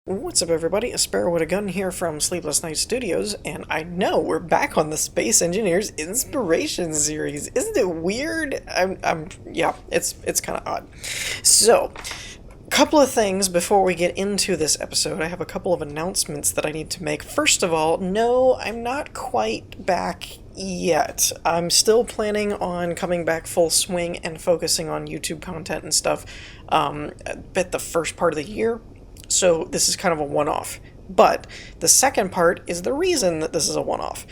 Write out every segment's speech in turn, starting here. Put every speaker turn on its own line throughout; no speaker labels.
What's up, everybody? A Sparrow with a Gun here from Sleepless Night Studios, and I know we're back on the Space Engineers Inspiration series. Isn't it weird? Yeah, it's kind of odd. So, a couple of things before we get into this episode. I have a couple of announcements that I need to make. First of all, no, I'm not quite back yet. I'm still planning on coming back full swing and focusing on YouTube content and stuff at the first part of the year. So this is kind of a one-off. But the second part is the reason that this is a one-off.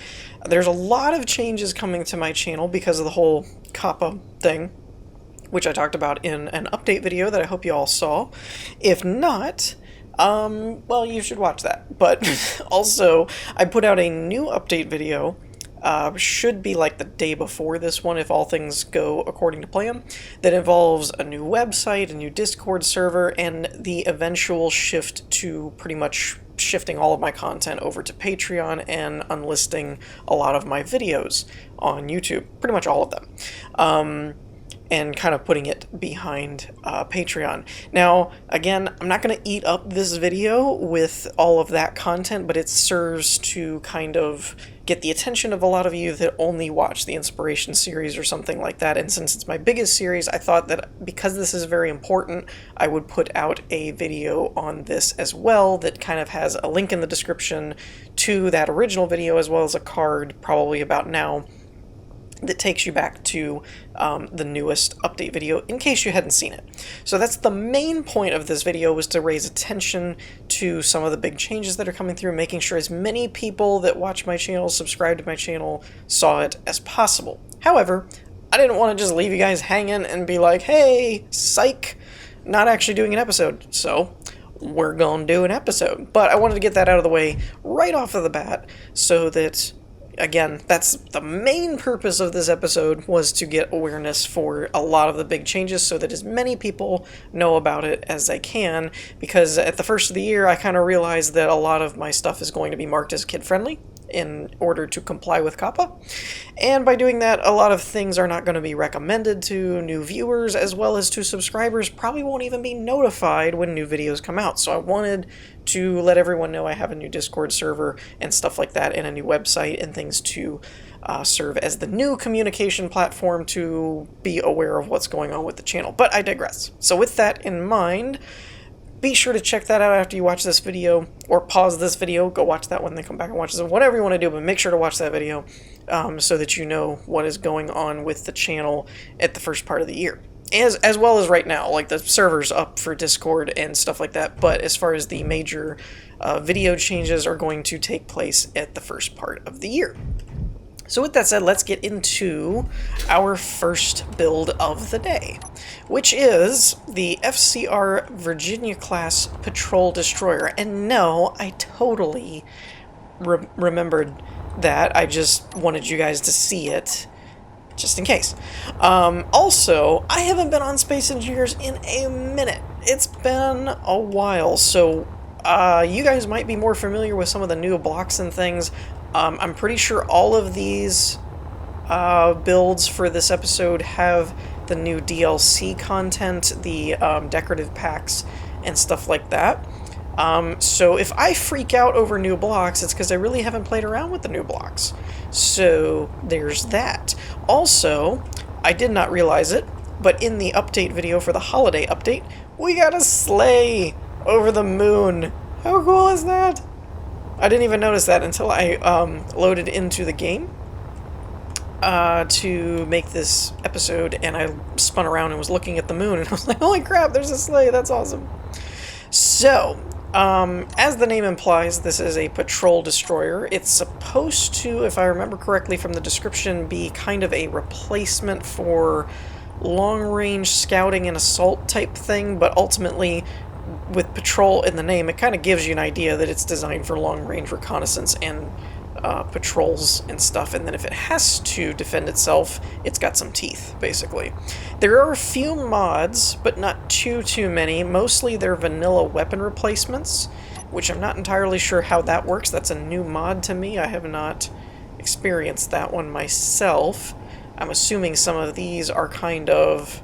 There's a lot of changes coming to my channel because of the whole Kappa thing, which I talked about in an update video that I hope you all saw. If not, well, you should watch that. But also, I put out a new update video. Should be like the day before this one if all things go according to plan, that involves a new website, a new Discord server, and the eventual shift to pretty much shifting all of my content over to Patreon and unlisting a lot of my videos on YouTube, pretty much all of them. And kind of putting it behind Patreon. Now, again, I'm not going to eat up this video with all of that content, but it serves to kind of get the attention of a lot of you that only watch the Inspiration series or something like that. And since it's my biggest series, I thought that because this is very important, I would put out a video on this as well that kind of has a link in the description to that original video, as well as a card probably about now that takes you back to the newest update video in case you hadn't seen it. So that's the main point of this video, was to raise attention to some of the big changes that are coming through, making sure as many people that watch my channel, subscribe to my channel, saw it as possible. However, I didn't want to just leave you guys hanging and be like, hey, psych, not actually doing an episode. So we're gonna do an episode. But I wanted to get that out of the way right off of the bat so that, again, that's the main purpose of this episode, was to get awareness for a lot of the big changes so that as many people know about it as they can, because at the first of the year I kind of realized that a lot of my stuff is going to be marked as kid-friendly in order to comply with Kappa, and by doing that a lot of things are not going to be recommended to new viewers, as well as to subscribers probably won't even be notified when new videos come out. So I wanted to let everyone know I have a new Discord server and stuff like that, and a new website and things to serve as the new communication platform to be aware of what's going on with the channel. But I digress. So with that in mind, be sure to check that out after you watch this video, or pause this video, go watch that one, then come back and watch this, whatever you want to do, but make sure to watch that video so that you know what is going on with the channel at the first part of the year. As well as right now, like the server's up for Discord and stuff like that, but as far as the major video changes are going to take place at the first part of the year. So with that said, let's get into our first build of the day, which is the FCR Virginia-class Patrol Destroyer. And no, I totally remembered that. I just wanted you guys to see it, just in case. Also, I haven't been on Space Engineers in a minute. It's been a while, so you guys might be more familiar with some of the new blocks and things. I'm pretty sure all of these builds for this episode have the new DLC content, the decorative packs, and stuff like that. So if I freak out over new blocks, it's because I really haven't played around with the new blocks. So there's that. Also, I did not realize it, but in the update video for the holiday update, we got a sleigh over the moon. How cool is that? I didn't even notice that until I loaded into the game to make this episode, and I spun around and was looking at the moon, and I was like, holy crap, there's a sleigh, that's awesome. So, as the name implies, this is a patrol destroyer. It's supposed to, if I remember correctly from the description, be kind of a replacement for long-range scouting and assault type thing, but ultimately, with patrol in the name, it kind of gives you an idea that it's designed for long-range reconnaissance and patrols and stuff, and then if it has to defend itself, it's got some teeth, basically. There are a few mods, but not too many. Mostly they're vanilla weapon replacements, which I'm not entirely sure how that works. That's a new mod to me. I have not experienced that one myself. I'm assuming some of these are kind of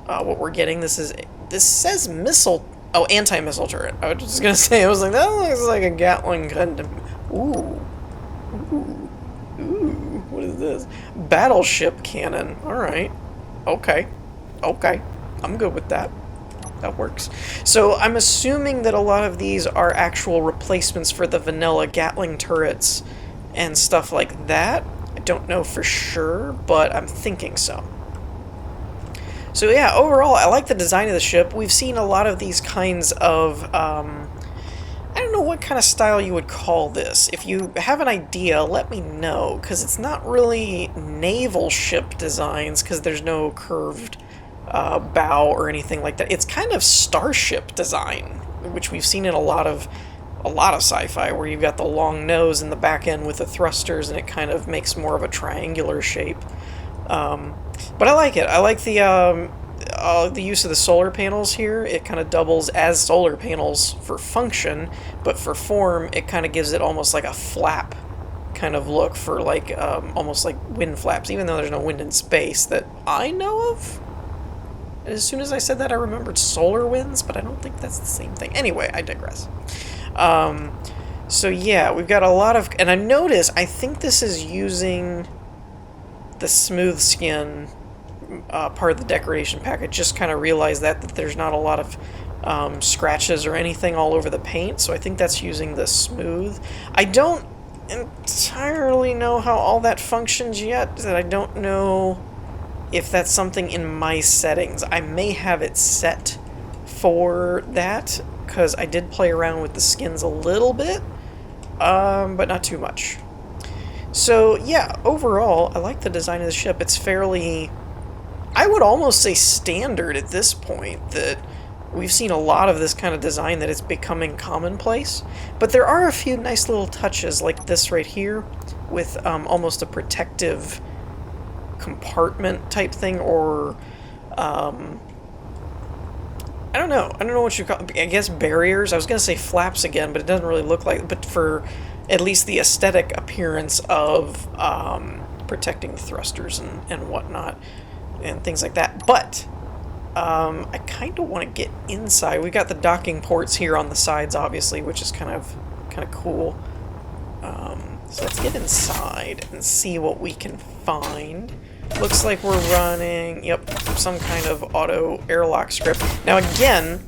what we're getting. This says missile Oh, anti-missile turret. I was just gonna say, I was like, that looks like a Gatling gun to me. Ooh. Ooh. Ooh. What is this? Battleship cannon. Alright. Okay. Okay. I'm good with that. That works. So I'm assuming that a lot of these are actual replacements for the vanilla Gatling turrets and stuff like that. I don't know for sure, but I'm thinking so. So yeah, overall, I like the design of the ship. We've seen a lot of these kinds of, I don't know what kind of style you would call this. If you have an idea, let me know, because it's not really naval ship designs, because there's no curved bow or anything like that. It's kind of starship design, which we've seen in a lot of sci-fi, where you've got the long nose and the back end with the thrusters, and it kind of makes more of a triangular shape. But I like it. I like the use of the solar panels here. It kind of doubles as solar panels for function, but for form, it kind of gives it almost like a flap kind of look for like almost like wind flaps, even though there's no wind in space that I know of. As soon as I said that, I remembered solar winds, but I don't think that's the same thing. Anyway, I digress. So yeah, we've got a lot of, and I think this is using the smooth skin part of the decoration pack. I just kind of realized that there's not a lot of scratches or anything all over the paint, so I think that's using the smooth. I don't entirely know how all that functions yet, that I don't know if that's something in my settings. I may have it set for that, because I did play around with the skins a little bit, but not too much. So yeah, overall, I like the design of the ship. It's fairly, I would almost say standard at this point, that we've seen a lot of this kind of design that it's becoming commonplace. But there are a few nice little touches, like this right here, with almost a protective compartment type thing, or I don't know what you call it. I guess barriers. I was gonna say flaps again, but it doesn't really look like, but for at least the aesthetic appearance of protecting the thrusters and whatnot and things like that. But I kind of want to get inside. We got the docking ports here on the sides, obviously, which is kind of cool. So let's get inside and see what we can find. Looks like we're running, yep, some kind of auto airlock script. Now again,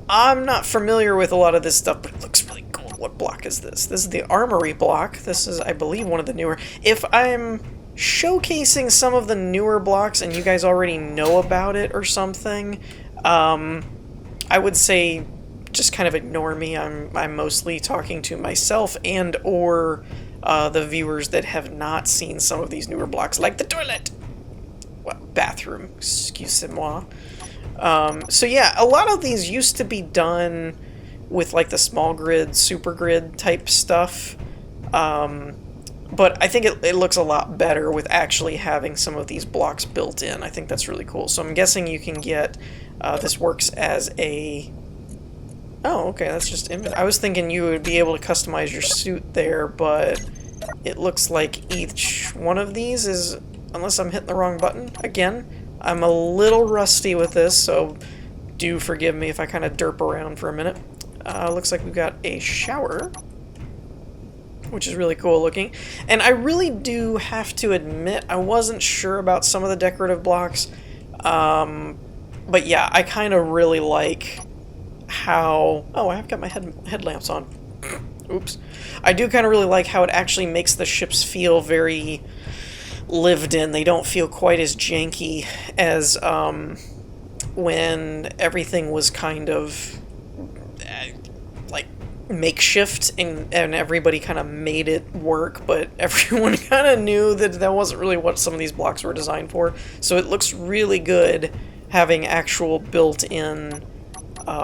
I'm not familiar with a lot of this stuff, but it looks really cool. What block is this? This is the armory block. This is, I believe, one of the newer. If I'm showcasing some of the newer blocks and you guys already know about it or something, I would say just kind of ignore me. I'm mostly talking to myself and or the viewers that have not seen some of these newer blocks, like the toilet. Well, bathroom, excusez-moi. So yeah, a lot of these used to be done with like the small grid, super grid type stuff. But I think it looks a lot better with actually having some of these blocks built in. I think that's really cool. So I'm guessing you can get, this works as a, oh, okay, that's just image. I was thinking you would be able to customize your suit there, but it looks like each one of these is, unless I'm hitting the wrong button, again, I'm a little rusty with this, so do forgive me if I kind of derp around for a minute. Looks like we've got a shower, which is really cool looking. And I really do have to admit, I wasn't sure about some of the decorative blocks, but yeah, I kind of really like how, oh, I've got my headlamps on. Oops. I do kind of really like how it actually makes the ships feel very lived in. They don't feel quite as janky as when everything was kind of like makeshift and everybody kind of made it work, but everyone kind of knew that that wasn't really what some of these blocks were designed for. So it looks really good having actual built-in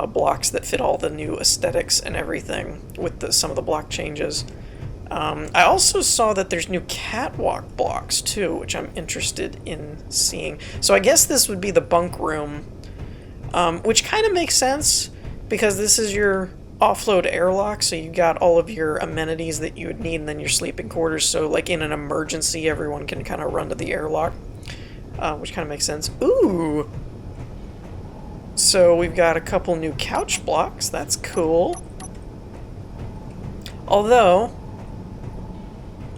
blocks that fit all the new aesthetics and everything with some of the block changes. I also saw that there's new catwalk blocks too, which I'm interested in seeing. So I guess this would be the bunk room, which kind of makes sense because this is your offload airlock, so you got all of your amenities that you would need, and then your sleeping quarters, so like in an emergency everyone can kind of run to the airlock, which kind of makes sense. Ooh! So we've got a couple new couch blocks. That's cool. Although,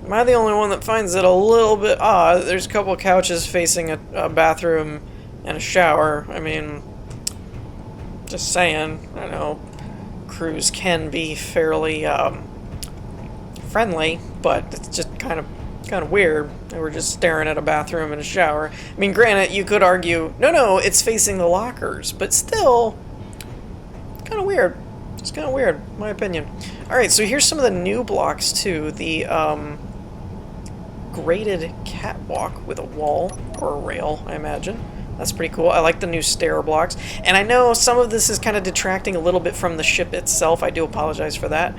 am I the only one that finds it a little bit odd? There's a couple of couches facing a bathroom and a shower. I mean, just saying. I know crews can be fairly friendly, but it's just kind of weird. They were just staring at a bathroom and a shower. I mean, granted, you could argue, no, it's facing the lockers, but still, kind of weird. It's kind of weird, in my opinion. Alright, so here's some of the new blocks, too. The, graded catwalk with a wall, or a rail, I imagine. That's pretty cool. I like the new stair blocks. And I know some of this is kind of detracting a little bit from the ship itself. I do apologize for that.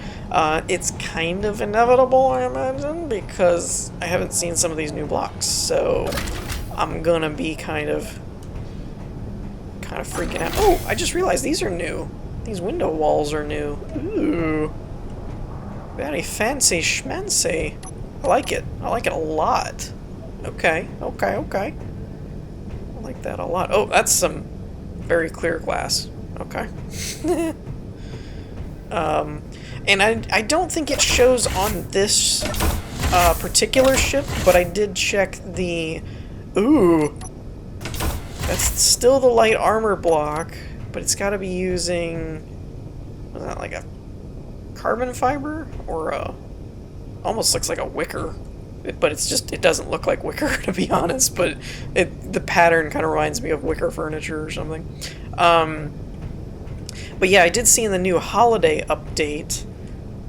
It's kind of inevitable, I imagine, because I haven't seen some of these new blocks. So I'm gonna be kind of freaking out. Oh, I just realized these are new. These window walls are new. Ooh. Very fancy schmancy. I like it. I like it a lot. Okay. I like that a lot. Oh, that's some very clear glass. Okay. And I don't think it shows on this particular ship, but I did check the... Ooh. That's still the light armor block, but it's got to be using... Was that like a carbon fiber? Or a... Almost looks like a wicker. But it's just, it doesn't look like wicker, to be honest, but the pattern kind of reminds me of wicker furniture or something. But yeah, I did see in the new holiday update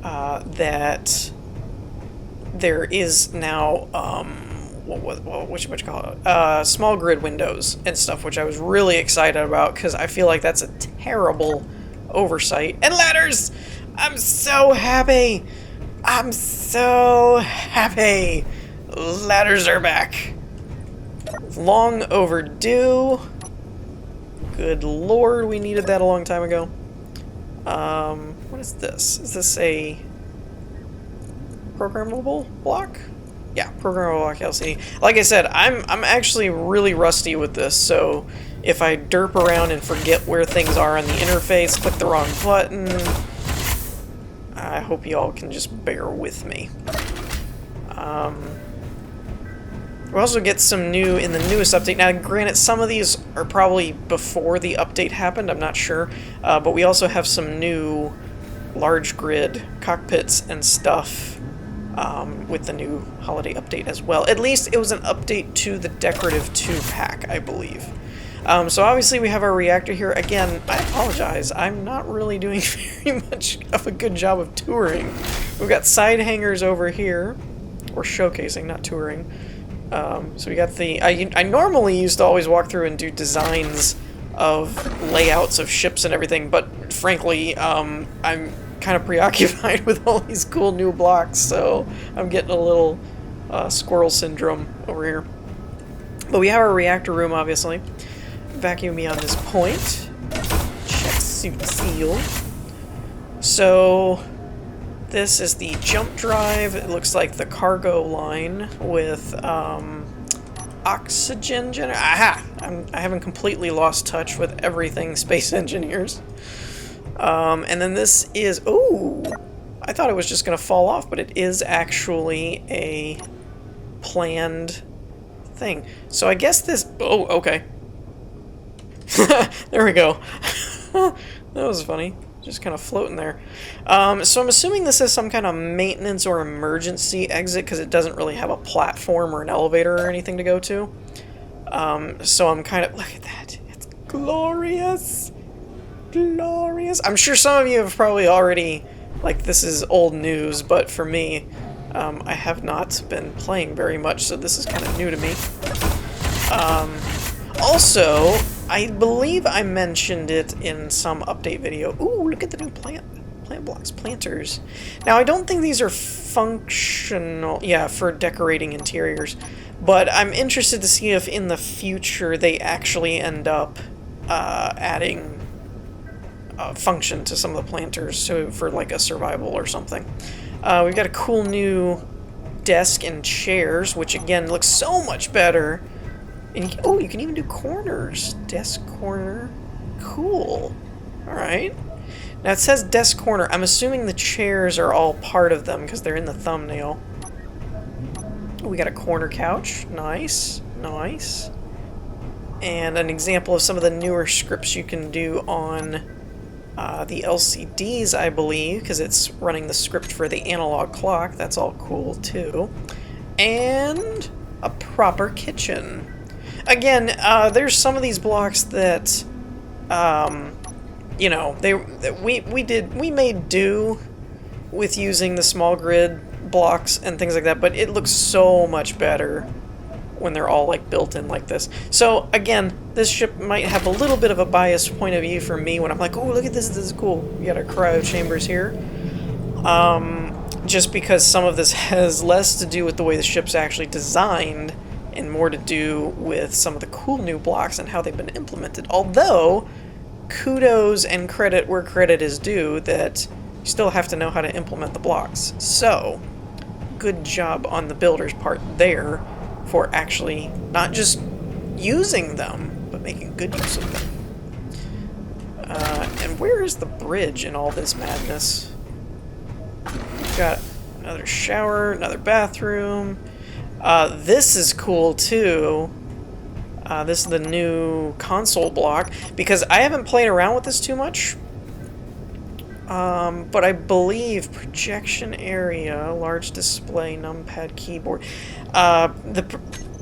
that there is now, small grid windows and stuff, which I was really excited about, because I feel like that's a terrible oversight. And ladders! I'm so happy! I'm so happy! Ladders are back. Long overdue. Good lord, we needed that a long time ago. What is this? Is this a programmable block? Yeah, programmable block LCD. Like I said, I'm actually really rusty with this, so if I derp around and forget where things are on the interface, click the wrong button, I hope you all can just bear with me. We also get some new in the newest update. Now, granted, some of these are probably before the update happened, I'm not sure. But we also have some new large grid cockpits and stuff with the new holiday update as well. At least it was an update to the Decorative 2 pack, I believe. So obviously we have our reactor here. Again, I apologize. I'm not really doing very much of a good job of touring. We've got side hangars over here. Or showcasing, not touring. So we got the... I normally used to always walk through and do designs of layouts of ships and everything, but frankly, I'm kind of preoccupied with all these cool new blocks, so I'm getting a little squirrel syndrome over here. But we have our reactor room, obviously. Vacuum me on this point. Check suit seal. So this is the jump drive. It looks like the cargo line with oxygen generator. Aha! I haven't completely lost touch with everything Space Engineers. And then this is... Ooh! I thought it was just going to fall off, but it is actually a planned thing. So I guess this... Oh, okay. There we go. That was funny. Just kind of floating there. So I'm assuming this is some kind of maintenance or emergency exit, because it doesn't really have a platform or an elevator or anything to go to. So I'm kind of... Look at that. It's glorious. Glorious. I'm sure some of you have probably already... Like, this is old news, but for me, I have not been playing very much, so this is kind of new to me. Also, I believe I mentioned it in some update video. Ooh, look at the new plant blocks, planters. Now, I don't think these are functional, yeah, for decorating interiors, but I'm interested to see if in the future they actually end up adding function to some of the planters, so for like a survival or something. We've got a cool new desk and chairs, which again looks so much better. And you can even do corners. Desk corner. Cool. Alright. Now it says desk corner. I'm assuming the chairs are all part of them because they're in the thumbnail. We got a corner couch. Nice. Nice. And an example of some of the newer scripts you can do on the LCDs, I believe, because it's running the script for the analog clock. That's all cool, too. And a proper kitchen. Again, there's some of these blocks that, you know, we made do with using the small grid blocks and things like that, but it looks so much better when they're all like built in like this. So again, this ship might have a little bit of a biased point of view for me when I'm like, oh, look at this, this is cool. We got our cryo chambers here. Just because some of this has less to do with the way the ship's actually designed and more to do with some of the cool new blocks and how they've been implemented. Although, kudos and credit where credit is due that you still have to know how to implement the blocks. So, good job on the builder's part there for actually not just using them, but making good use of them. And where is the bridge in all this madness? We've got another shower, another bathroom. This is cool too. This is the new console block, because I haven't played around with this too much. But I believe projection area, large display, numpad, keyboard.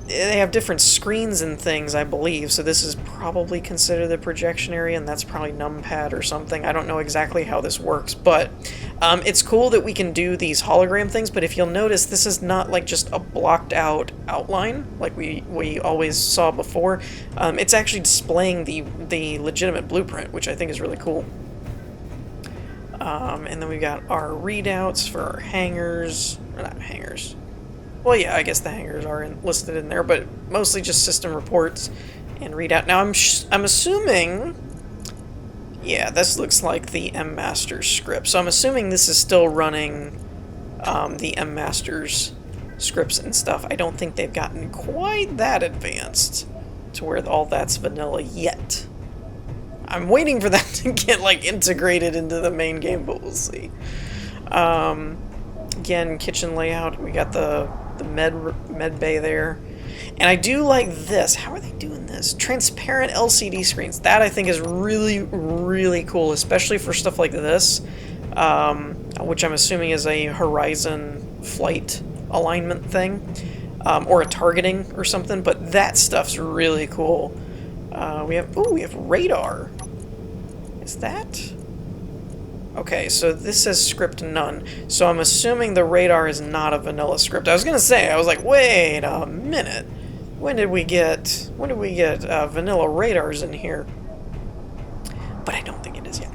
They have different screens and things, I believe, so this is probably considered the projection area, and that's probably numpad or something. I don't know exactly how this works, but it's cool that we can do these hologram things, but if you'll notice, this is not like just a blocked out outline like we always saw before. It's actually displaying the legitimate blueprint, which I think is really cool. And then we've got our readouts for our hangars, or not hangars. Well, yeah, I guess the hangars are listed in there, but mostly just system reports and readout. Now, I'm assuming, yeah, this looks like the M-Masters script, so I'm assuming this is still running the M-Masters scripts and stuff. I don't think they've gotten quite that advanced to where all that's vanilla yet. I'm waiting for that to get like integrated into the main game, but we'll see. Again, kitchen layout. We got the med bay there, and I do like this. How are they doing this? Transparent LCD screens. That I think is really, really cool, especially for stuff like this, which I'm assuming is a horizon flight alignment thing, or a targeting or something. But that stuff's really cool. We have radar. Is that? Okay, so this says script none. So I'm assuming the radar is not a vanilla script. I was gonna say, I was like, wait a minute. When did we get vanilla radars in here? But I don't think it is yet.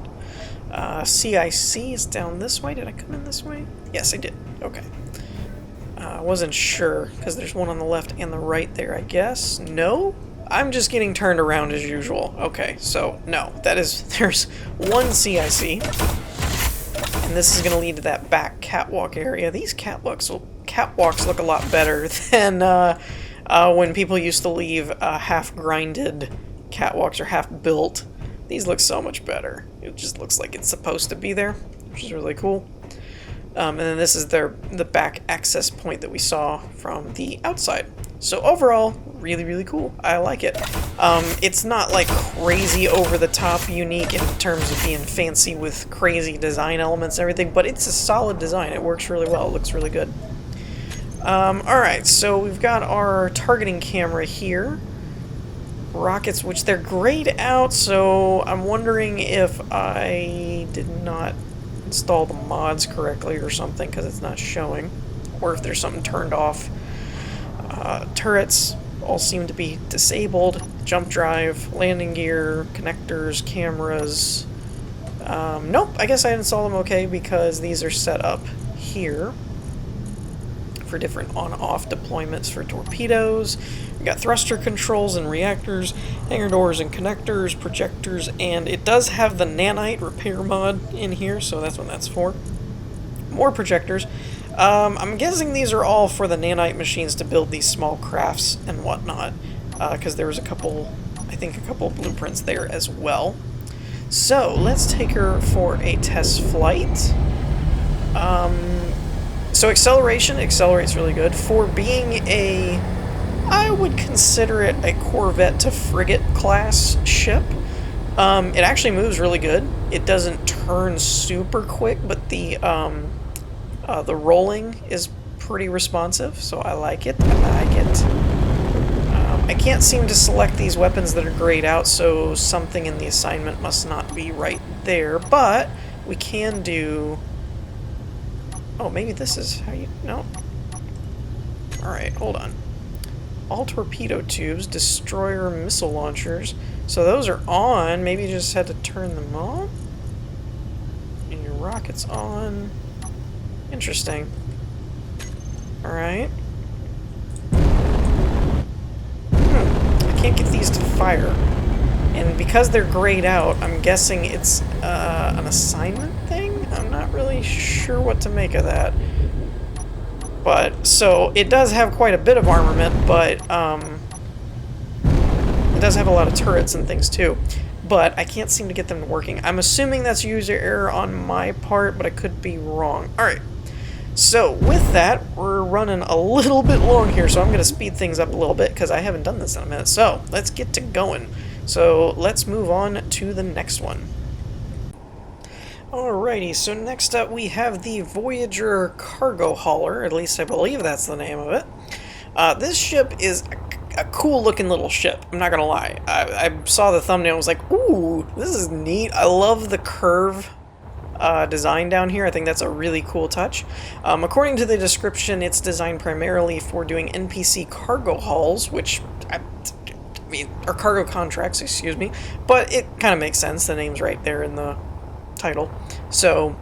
CIC is down this way. Did I come in this way? Yes, I did. Okay. I wasn't sure, because there's one on the left and the right there, I guess. No? I'm just getting turned around as usual. Okay, so no, there's one CIC, and this is going to lead to that back catwalk area. These catwalks look a lot better than when people used to leave half-grinded catwalks or half-built. These look so much better. It just looks like it's supposed to be there, which is really cool. And then this is the back access point that we saw from the outside. So overall, really, really cool. I like it. It's not like crazy over-the-top unique in terms of being fancy with crazy design elements and everything, but it's a solid design. It works really well. It looks really good. Alright, so we've got our targeting camera here. Rockets, which they're grayed out, so I'm wondering if I did not install the mods correctly or something, because it's not showing, or if there's something turned off. Turrets all seem to be disabled. Jump drive, landing gear, connectors, cameras. Nope, I guess I installed them okay because these are set up here for different on-off deployments for torpedoes. We got thruster controls and reactors, hangar doors and connectors, projectors, and it does have the nanite repair mod in here, so that's what that's for. More projectors. I'm guessing these are all for the nanite machines to build these small crafts and whatnot, because there was I think a couple blueprints there as well. So let's take her for a test flight. So acceleration accelerates really good. For being a, I would consider it a Corvette to frigate class ship. It actually moves really good. It doesn't turn super quick, but the rolling is pretty responsive, so I like it. I like it. I can't seem to select these weapons that are grayed out, so something in the assignment must not be right there, but we can do... Oh, maybe this is how you... No. Alright, hold on. All torpedo tubes, destroyer missile launchers. So those are on. Maybe you just had to turn them on? And your rocket's on. Interesting. Alright. I can't get these to fire. And because they're grayed out, I'm guessing it's an assignment thing? I'm not really sure what to make of that. But, so, it does have quite a bit of armament, but, it does have a lot of turrets and things too. But I can't seem to get them working. I'm assuming that's user error on my part, but I could be wrong. Alright. So, with that, we're running a little bit long here, so I'm going to speed things up a little bit, because I haven't done this in a minute. So, let's get to going. So, let's move on to the next one. Alrighty, so next up we have the Voyager cargo hauler, at least I believe that's the name of it. This ship is a cool looking little ship, I'm not gonna lie. I saw the thumbnail and was like, ooh, this is neat. I love the curve design down here. I think that's a really cool touch. According to the description, it's designed primarily for doing NPC cargo hauls, which or cargo contracts, excuse me, but it kind of makes sense. The name's right there in the title. So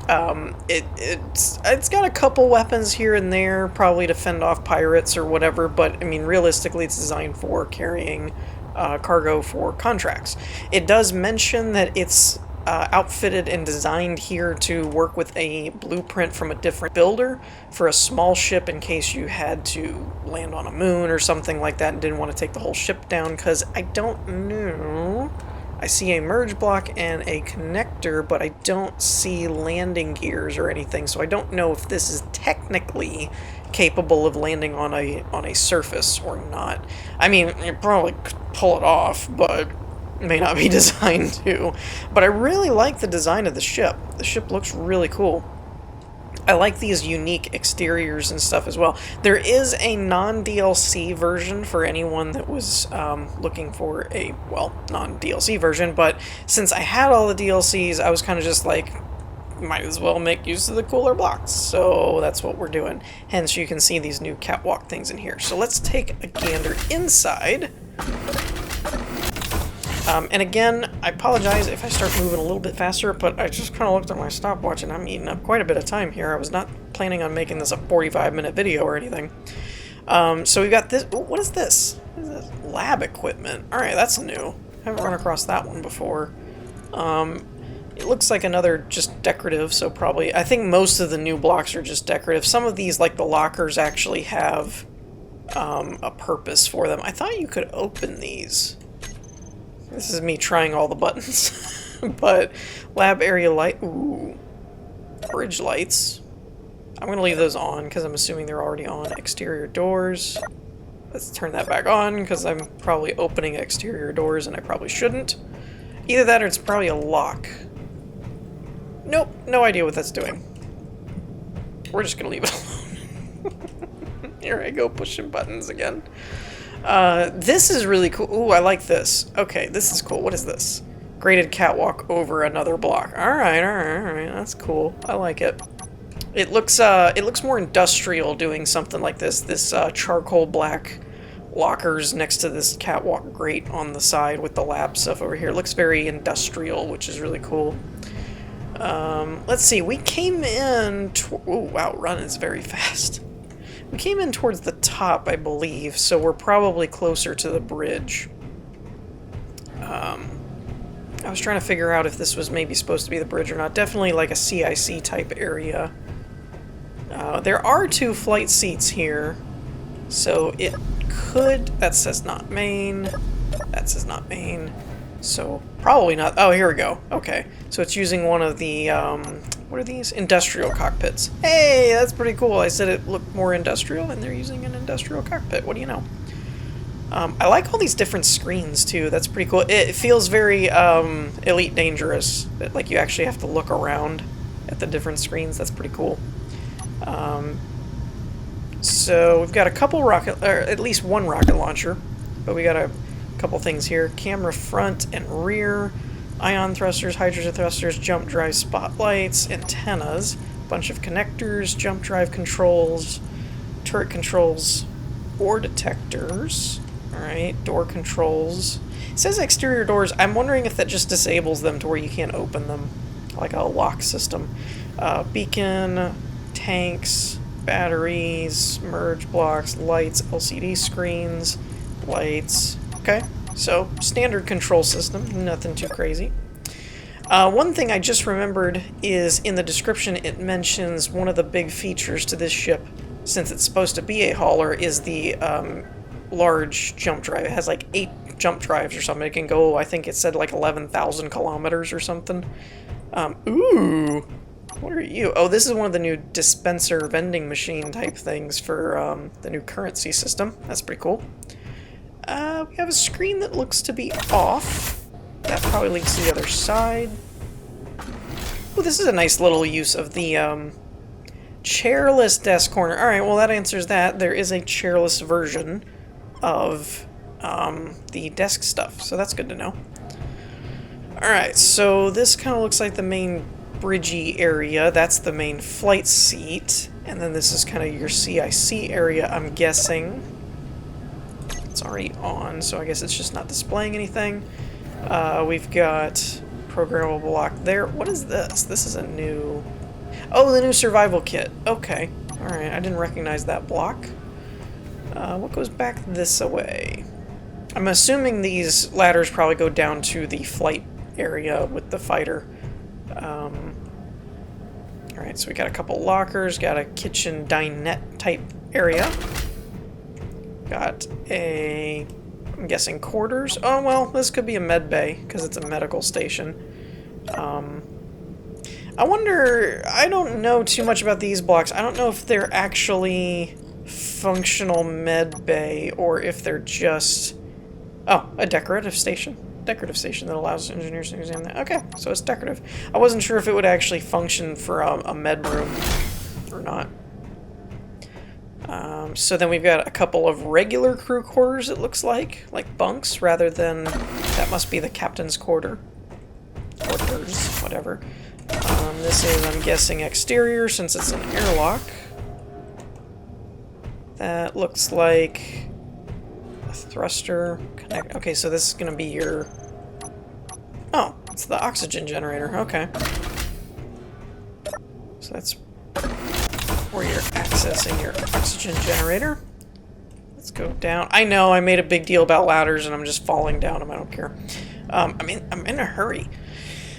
it's got a couple weapons here and there, probably to fend off pirates or whatever, but I mean realistically it's designed for carrying cargo for contracts. It does mention that it's outfitted and designed here to work with a blueprint from a different builder for a small ship in case you had to land on a moon or something like that and didn't want to take the whole ship down, because I don't know. I see a merge block and a connector, but I don't see landing gears or anything, so I don't know if this is technically capable of landing on a surface or not. I mean, you probably could pull it off, but may not be designed to. But I really like the design of the ship. The ship looks really cool. I like these unique exteriors and stuff as well. There is a non-DLC version for anyone that was looking for a, well, non-DLC version, but since I had all the DLCs, I was kind of just like, might as well make use of the cooler blocks. So that's what we're doing. Hence, you can see these new catwalk things in here. So let's take a gander inside. And again, I apologize if I start moving a little bit faster, but I just kind of looked at my stopwatch and I'm eating up quite a bit of time here. I was not planning on making this a 45-minute video or anything. So we've got this. Ooh, what is this? What is this? Lab equipment. Alright, that's new. I haven't run across that one before. It looks like another just decorative, so probably... I think most of the new blocks are just decorative. Some of these, like the lockers, actually have a purpose for them. I thought you could open these. This is me trying all the buttons. But lab area light. Ooh. Bridge lights. I'm going to leave those on because I'm assuming they're already on. Exterior doors. Let's turn that back on because I'm probably opening exterior doors and I probably shouldn't. Either that or it's probably a lock. Nope, no idea what that's doing. We're just going to leave it alone. Here I go pushing buttons again. This is really cool. Ooh, I like this. Okay, this is cool. What is this? Graded catwalk over another block. Alright, alright. That's cool. I like it. It looks more industrial doing something like this. This charcoal black lockers next to this catwalk grate on the side with the lab stuff over here. It looks very industrial, which is really cool. Let's see. We came in... Ooh, wow, run is very fast. We came in towards the top, I believe, so we're probably closer to the bridge. I was trying to figure out if this was maybe supposed to be the bridge or not. Definitely like a CIC type area. There are 2 flight seats here, so it could... That says not main. That says not main. So probably not. Oh, here we go. Okay, so it's using one of the what are these? Industrial cockpits. Hey, that's pretty cool. I said it looked more industrial, and they're using an industrial cockpit. What do you know? I like all these different screens too. That's pretty cool. It feels very Elite Dangerous. Like you actually have to look around at the different screens. That's pretty cool. So we've got a couple rocket, or at least one rocket launcher, but we got a couple things here. Camera front and rear, ion thrusters, hydrogen thrusters, jump drive spotlights, antennas, bunch of connectors, jump drive controls, turret controls, ore detectors. Alright, door controls. It says exterior doors. I'm wondering if that just disables them to where you can't open them, like a lock system. Beacon, tanks, batteries, merge blocks, lights, LCD screens, lights. Okay, so standard control system, nothing too crazy. One thing I just remembered is in the description it mentions one of the big features to this ship, since it's supposed to be a hauler, is the large jump drive. It has like 8 jump drives or something. It can go, I think it said like 11,000 kilometers or something. Ooh, what are you? Oh, this is one of the new dispenser vending machine type things for the new currency system. That's pretty cool. We have a screen that looks to be off. That probably leads to the other side. Oh, this is a nice little use of the chairless desk corner. Alright, well that answers that. There is a chairless version of the desk stuff, so that's good to know. Alright, so this kind of looks like the main bridgey area. That's the main flight seat. And then this is kind of your CIC area, I'm guessing. It's already on, so I guess it's just not displaying anything. We've got programmable block there. What is this? This is a new... Oh, the new survival kit. Okay. Alright, I didn't recognize that block. What goes back this way? I'm assuming these ladders probably go down to the flight area with the fighter. Alright, so we got a couple lockers, got a kitchen dinette type area. Got a, I'm guessing quarters. Oh, well, this could be a med bay, because it's a medical station. I wonder, I don't know too much about these blocks. I don't know if they're actually functional med bay, or if they're just, oh, a decorative station. Decorative station that allows engineers to examine that. Okay, so it's decorative. I wasn't sure if it would actually function for a med room or not. So then we've got a couple of regular crew quarters, it looks like bunks, rather than, that must be the captain's quarters, whatever. This is, I'm guessing, exterior, since it's an airlock. That looks like a thruster connect. Okay, so this is going to be your... Oh, it's the oxygen generator. Okay. So that's where you're accessing your oxygen generator. Let's go down. I know, I made a big deal about ladders and I'm just falling down them. I don't care. I'm in a hurry.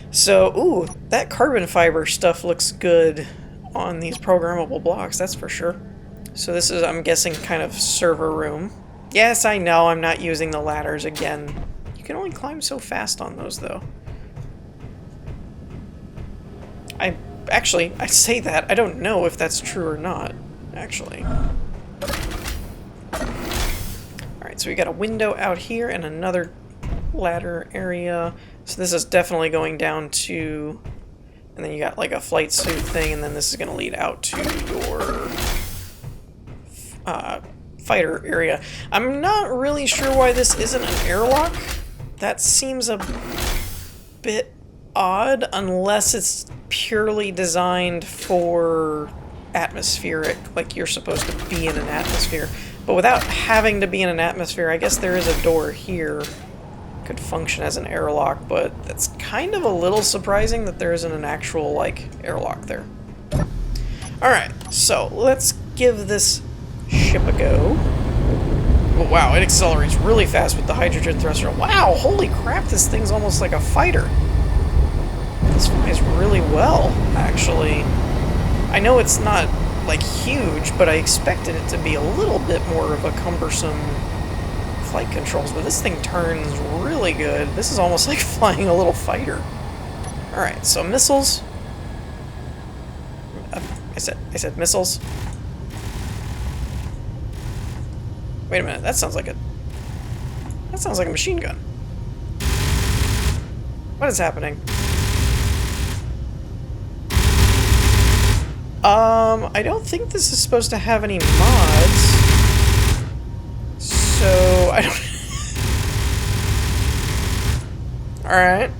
So, ooh, that carbon fiber stuff looks good on these programmable blocks, that's for sure. So this is, I'm guessing, kind of server room. Yes, I know, I'm not using the ladders again. You can only climb so fast on those, though. Actually, I say that, I don't know if that's true or not, actually. Alright, so we got a window out here and another ladder area. So this is definitely going down to... And then you got like a flight suit thing, and then this is going to lead out to your fighter area. I'm not really sure why this isn't an airlock. That seems a bit odd, unless it's purely designed for atmospheric, like you're supposed to be in an atmosphere. But without having to be in an atmosphere, I guess there is a door here. Could function as an airlock, but that's kind of a little surprising that there isn't an actual, like, airlock there. Alright, so let's give this ship a go. Oh, wow, it accelerates really fast with the hydrogen thruster. Wow, holy crap, this thing's almost like a fighter. This flies really well, actually. I know it's not, like, huge, but I expected it to be a little bit more of a cumbersome flight controls, but this thing turns really good. This is almost like flying a little fighter. Alright, so missiles. I said missiles. Wait a minute, that sounds like a machine gun. What is happening? I don't think this is supposed to have any mods. So, I don't... Alright.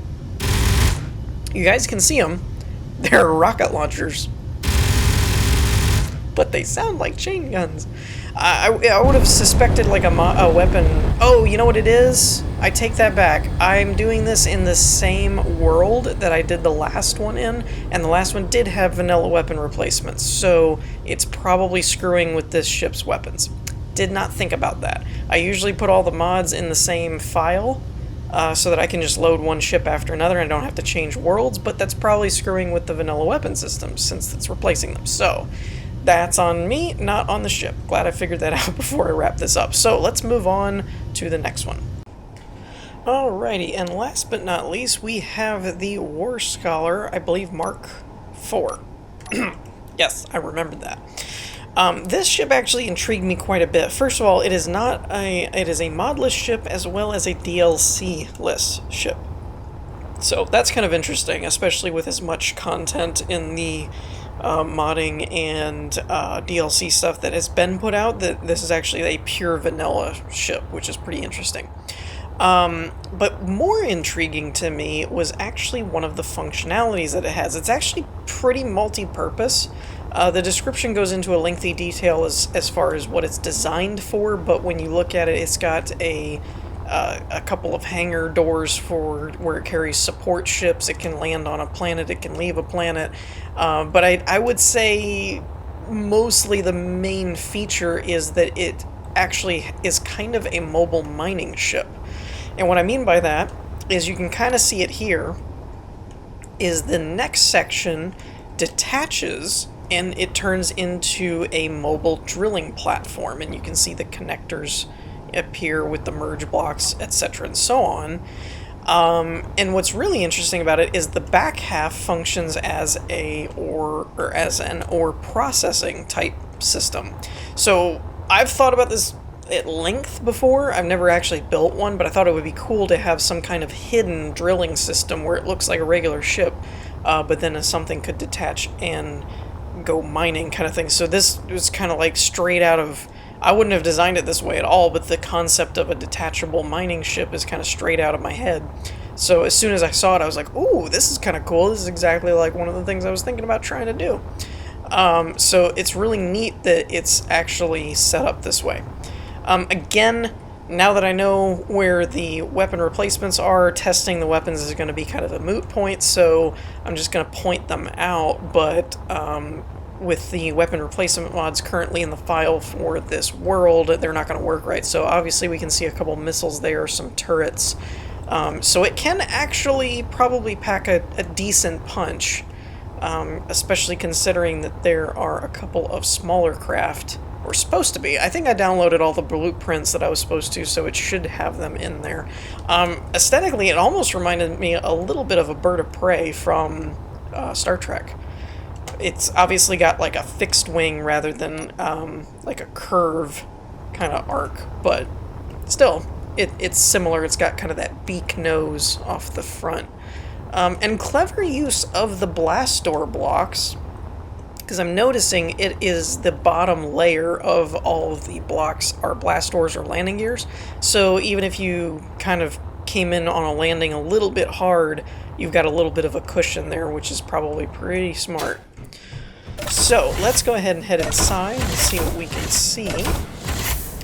You guys can see them. They're rocket launchers. But they sound like chain guns. I would have suspected like a weapon. Oh, you know what it is? I take that back. I'm doing this in the same world that I did the last one in, and the last one did have vanilla weapon replacements, so it's probably screwing with this ship's weapons. Did not think about that. I usually put all the mods in the same file, so that I can just load one ship after another and I don't have to change worlds, but that's probably screwing with the vanilla weapon systems since it's replacing them. So that's on me, not on the ship. Glad I figured that out before I wrap this up. So let's move on to the next one. Alrighty, and last but not least, we have the Warscholar, I believe Mark IV. Yes, I remembered that. This ship actually intrigued me quite a bit. First of all, it is a modless ship as well as a DLC-less ship. So that's kind of interesting, especially with as much content in the modding and DLC stuff that has been put out, that this is actually a pure vanilla ship, which is pretty interesting. But more intriguing to me was actually one of the functionalities that it has. It's actually pretty multi-purpose. The description goes into a lengthy detail as far as what it's designed for, but when you look at it, it's got a couple of hangar doors for where it carries support ships. It can land on a planet, it can leave a planet, but I would say mostly the main feature is that it actually is kind of a mobile mining ship. And what I mean by that is, you can kind of see it here, is the next section detaches and it turns into a mobile drilling platform, and you can see the connectors appear with the merge blocks, etc. and so on. And what's really interesting about it is the back half functions as an ore processing type system. So I've thought about this at length before. I've never actually built one, but I thought it would be cool to have some kind of hidden drilling system where it looks like a regular ship, but then something could detach and go mining kind of thing. So this was kind of like straight out of... I wouldn't have designed it this way at all, but the concept of a detachable mining ship is kind of straight out of my head. So as soon as I saw it, I was like, ooh, this is kind of cool. This is exactly like one of the things I was thinking about trying to do. So it's really neat that it's actually set up this way. Again, now that I know where the weapon replacements are, testing the weapons is going to be kind of a moot point, so I'm just going to point them out, but with the weapon replacement mods currently in the file for this world, they're not going to work right. So obviously we can see a couple missiles there, some turrets. So it can actually probably pack a decent punch, especially considering that there are a couple of smaller craft, or supposed to be. I think I downloaded all the blueprints that I was supposed to, so it should have them in there. Aesthetically, it almost reminded me a little bit of a bird of prey from Star Trek. It's obviously got like a fixed wing rather than like a curve kind of arc, but still, it's similar. It's got kind of that beak nose off the front. And clever use of the blast door blocks, because I'm noticing it is the bottom layer of all of the blocks are blast doors or landing gears. So even if you kind of came in on a landing a little bit hard, you've got a little bit of a cushion there, which is probably pretty smart. So let's go ahead and head inside and see what we can see.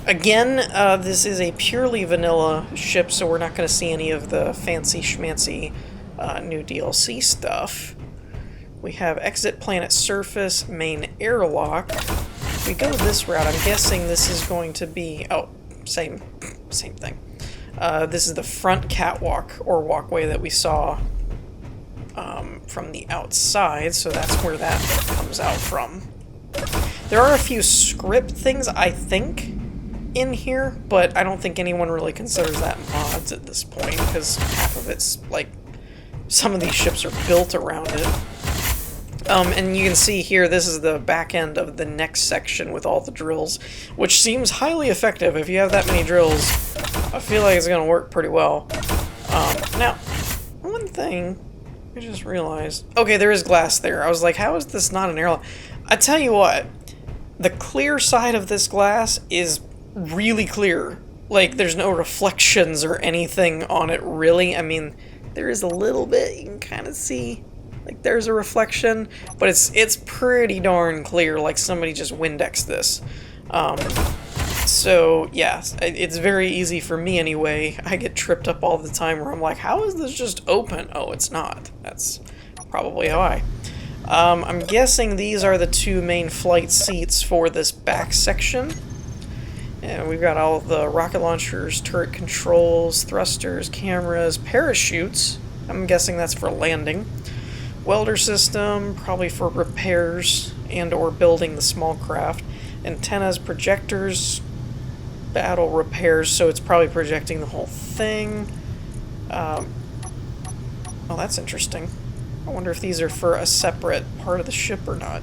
Again, this is a purely vanilla ship, so we're not going to see any of the fancy schmancy new DLC stuff. We have exit planet surface, main airlock. If we go this route, I'm guessing this is going to be... oh, same thing. This is the front catwalk, or walkway, that we saw from the outside, so that's where that comes out from. There are a few script things, I think, in here, but I don't think anyone really considers that mods at this point, because half of it's, like, some of these ships are built around it. And you can see here, this is the back end of the next section with all the drills, which seems highly effective. If you have that many drills, I feel like it's going to work pretty well. Now, one thing I just realized... Okay, there is glass there. I was like, how is this not an airlock? I tell you what, the clear side of this glass is really clear. Like, there's no reflections or anything on it, really. I mean, there is a little bit. You can kind of see... Like, there's a reflection, but it's pretty darn clear, like somebody just Windexed this. So, yeah, it's very easy for me anyway. I get tripped up all the time where I'm like, how is this just open? Oh, it's not. That's probably how I'm guessing these are the two main flight seats for this back section. And we've got all the rocket launchers, turret controls, thrusters, cameras, parachutes. I'm guessing that's for landing. Welder system, probably for repairs and or building the small craft. Antennas, projectors, battle repairs, so it's probably projecting the whole thing. Oh, that's interesting. I wonder if these are for a separate part of the ship or not.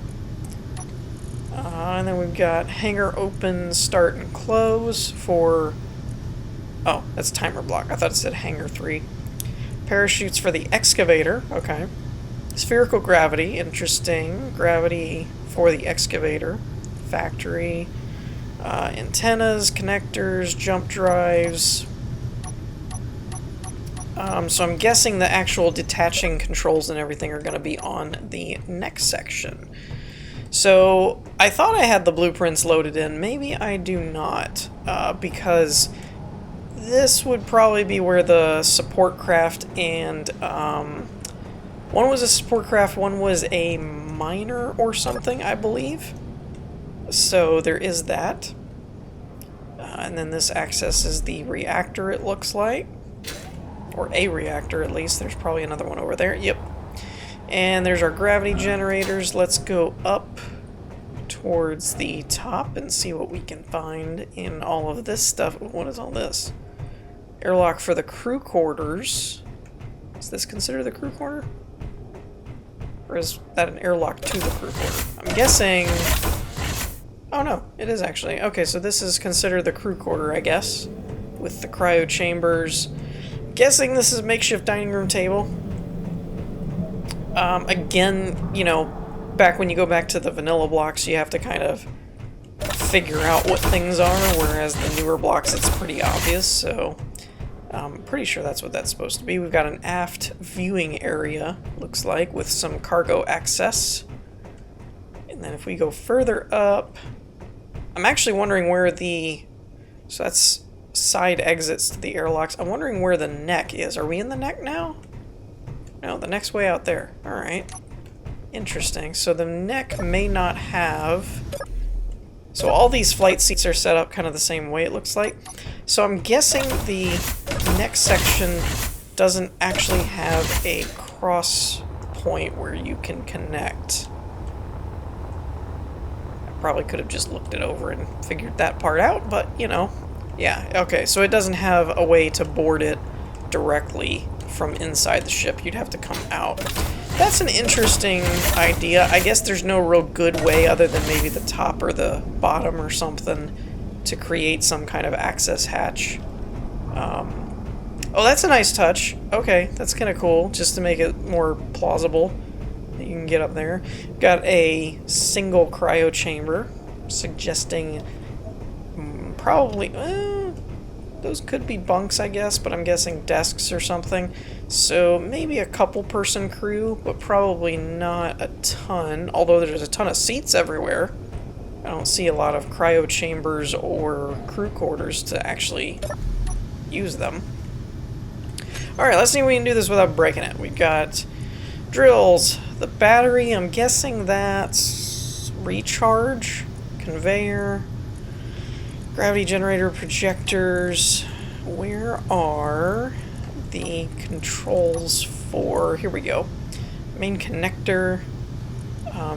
And then we've got hangar open, start, and close for... Oh, that's timer block. I thought it said hangar 3. Parachutes for the excavator. Okay. Spherical gravity, interesting. Gravity for the excavator. Factory. Antennas, connectors, jump drives. So I'm guessing the actual detaching controls and everything are going to be on the next section. So I thought I had the blueprints loaded in. Maybe I do not, because this would probably be where the support craft and... one was a support craft, one was a miner or something, I believe. So there is that. And then this accesses the reactor, it looks like. Or a reactor, at least. There's probably another one over there. Yep. And there's our gravity generators. Let's go up towards the top and see what we can find in all of this stuff. What is all this? Airlock for the crew quarters. Is this considered the crew quarter? Or is that an airlock to the crew quarter? I'm guessing... Oh no, it is actually. Okay, so this is considered the crew quarter, I guess. With the cryo chambers. Guessing this is a makeshift dining room table. Again, you know, back when you go back to the vanilla blocks, you have to kind of figure out what things are, whereas the newer blocks, it's pretty obvious, so... I'm pretty sure that's what that's supposed to be. We've got an aft viewing area, looks like, with some cargo access. And then if we go further up, I'm actually wondering where the... So that's side exits to the airlocks. I'm wondering where the neck is. Are we in the neck now? No, the neck's way out there. Alright. Interesting. So the neck may not have... So all these flight seats are set up kind of the same way, it looks like. So I'm guessing the next section doesn't actually have a cross point where you can connect. I probably could have just looked it over and figured that part out, but, you know. Yeah, okay, so it doesn't have a way to board it directly from inside the ship. You'd have to come out. That's an interesting idea. I guess there's no real good way other than maybe the top or the bottom or something to create some kind of access hatch. Oh, that's a nice touch. Okay, that's kind of cool, just to make it more plausible that you can get up there. Got a single cryo chamber, suggesting probably... those could be bunks, I guess, but I'm guessing desks or something. So maybe a couple person crew, but probably not a ton, although there's a ton of seats everywhere. I don't see a lot of cryo chambers or crew quarters to actually use them. Alright, let's see if we can do this without breaking it. We've got drills, the battery, I'm guessing that's recharge, conveyor, gravity generator, projectors. Where are the controls for... Here we go. Main connector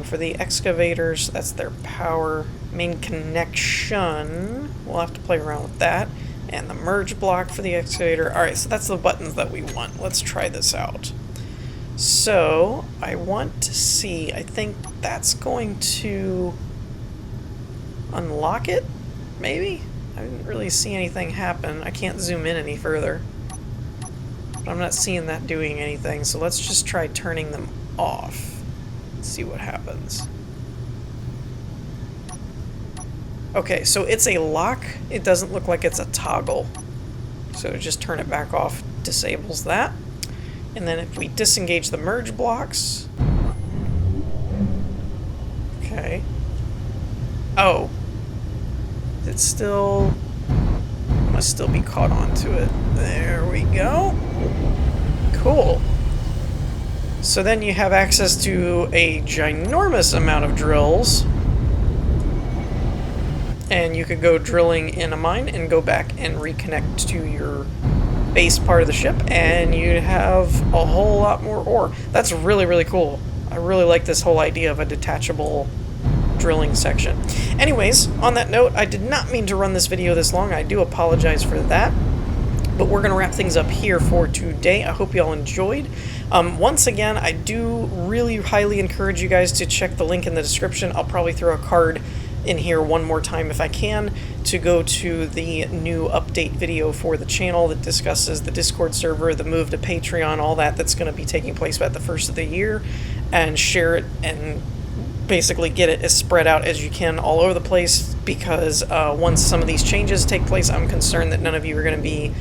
for the excavators. That's their power. Main connection, we'll have to play around with that. And the merge block for the excavator. Alright, so that's the buttons that we want. Let's try this out. So, I want to see, I think that's going to unlock it, maybe? I didn't really see anything happen. I can't zoom in any further. But I'm not seeing that doing anything, so let's just try turning them off. Let's see what happens. Okay, so it's a lock. It doesn't look like it's a toggle. So just turn it back off, disables that. And then if we disengage the merge blocks... Okay. Oh. It's still... must still be caught onto it. There we go. Cool. So then you have access to a ginormous amount of drills. And you could go drilling in a mine and go back and reconnect to your base part of the ship, and you have a whole lot more ore. That's really, really cool. I really like this whole idea of a detachable drilling section. Anyways, on that note, I did not mean to run this video this long. I do apologize for that. But we're going to wrap things up here for today. I hope you all enjoyed. Once again, I do really highly encourage you guys to check the link in the description. I'll probably throw a card in here one more time if I can, to go to the new update video for the channel that discusses the Discord server, the move to Patreon, all that that's going to be taking place at the first of the year, and share it and basically get it as spread out as you can all over the place, because once some of these changes take place, I'm concerned that none of you are going to be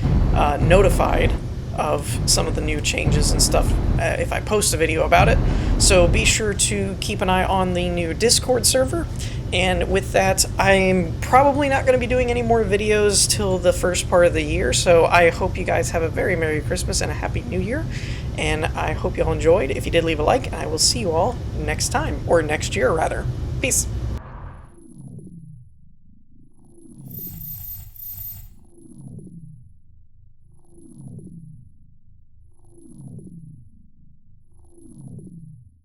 notified of some of the new changes and stuff if I post a video about it. So be sure to keep an eye on the new Discord server. And with that, I'm probably not going to be doing any more videos till the first part of the year, so I hope you guys have a very Merry Christmas and a Happy New Year, and I hope you all enjoyed. If you did, leave a like, and I will see you all next time, or next year, rather. Peace.